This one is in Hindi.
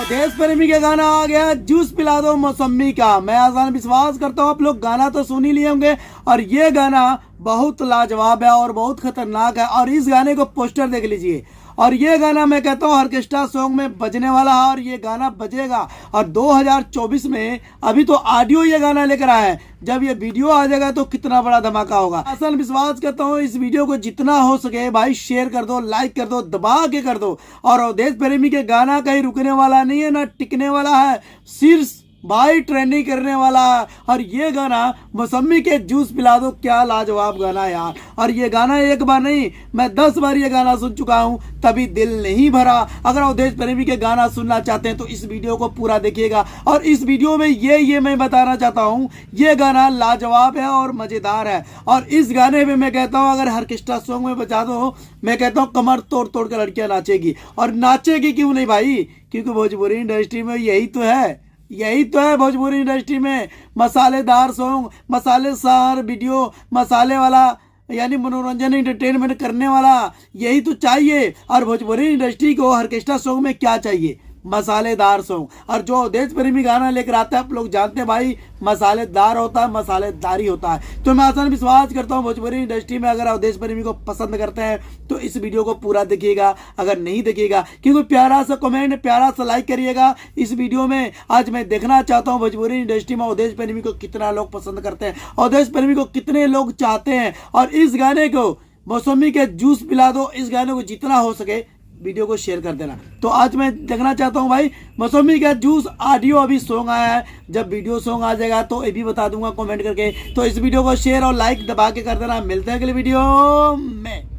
देश प्रेमी का गाना आ गया, जूस पिला दो मौसमी का। मैं आसान विश्वास करता हूँ आप लोग गाना तो सुन ही लिए होंगे और ये गाना बहुत लाजवाब है और बहुत खतरनाक है। और इस गाने को पोस्टर देख लीजिए। और ये गाना मैं कहता हूँ ऑर्केस्ट्रा सॉन्ग में बजने वाला है और ये गाना बजेगा। और 2024 में अभी तो ऑडियो ये गाना लेकर आया है, जब ये वीडियो आ जाएगा तो कितना बड़ा धमाका होगा। असल विश्वास करता हूँ इस वीडियो को जितना हो सके भाई शेयर कर दो, लाइक कर दो, दबा के कर दो। और देश प्रेमी के गाना कहीं रुकने वाला नहीं है, ना टिकने वाला है, सिर्फ भाई ट्रेंडिंग करने वाला है। और ये गाना मौसमी के जूस पिला दो, क्या लाजवाब गाना है यार। और ये गाना एक बार नहीं, मैं 10 बार ये गाना सुन चुका हूँ, तभी दिल नहीं भरा। अगर आप देश प्रेमी के गाना सुनना चाहते हैं तो इस वीडियो को पूरा देखिएगा। और इस वीडियो में ये मैं बताना चाहता हूँ, ये गाना लाजवाब है और मजेदार है। और इस गाने में मैं कहता हूँ अगर ऑर्केस्ट्रा सॉन्ग में बजा दो, मैं कहता हूँ कमर तोड़ तोड़ कर लड़कियां नाचेगी। और नाचेगी क्यों नहीं भाई, क्योंकि भोजपुरी इंडस्ट्री में यही तो है भोजपुरी इंडस्ट्री में। मसालेदार सॉन्ग, मसालेदार वीडियो, मसाले वाला यानी मनोरंजन एंटरटेनमेंट करने वाला, यही तो चाहिए। और भोजपुरी इंडस्ट्री को ऑर्केस्ट्रा सॉन्ग में क्या चाहिए, मसालेदार सॉन्ग। और जो देश प्रेमी गाना लेकर आता है आप लोग जानते हैं भाई, मसालेदार होता है, मसालेदारी होता है। तो मैं आसान विश्वास करता हूँ भोजपुरी इंडस्ट्री में अगर आप देश प्रेमी को पसंद करते हैं तो इस वीडियो को पूरा देखिएगा। अगर नहीं देखिएगा क्योंकि प्यारा सा कमेंट, प्यारा सा लाइक करिएगा इस वीडियो में। आज मैं देखना चाहता हूँ भोजपुरी इंडस्ट्री में अवधेश प्रेमी को कितना लोग पसंद करते हैं, अवधेश प्रेमी को कितने लोग चाहते हैं। और इस गाने को मौसमी के जूस पिला दो, इस गाने को जितना हो सके वीडियो को शेयर कर देना। तो आज मैं देखना चाहता हूँ भाई मौसमी का जूस ऑडियो अभी सॉन्ग आया है, जब वीडियो सॉन्ग आ जाएगा तो ये भी बता दूंगा कमेंट करके। तो इस वीडियो को शेयर और लाइक दबा के कर देना। मिलते हैं अगले वीडियो में।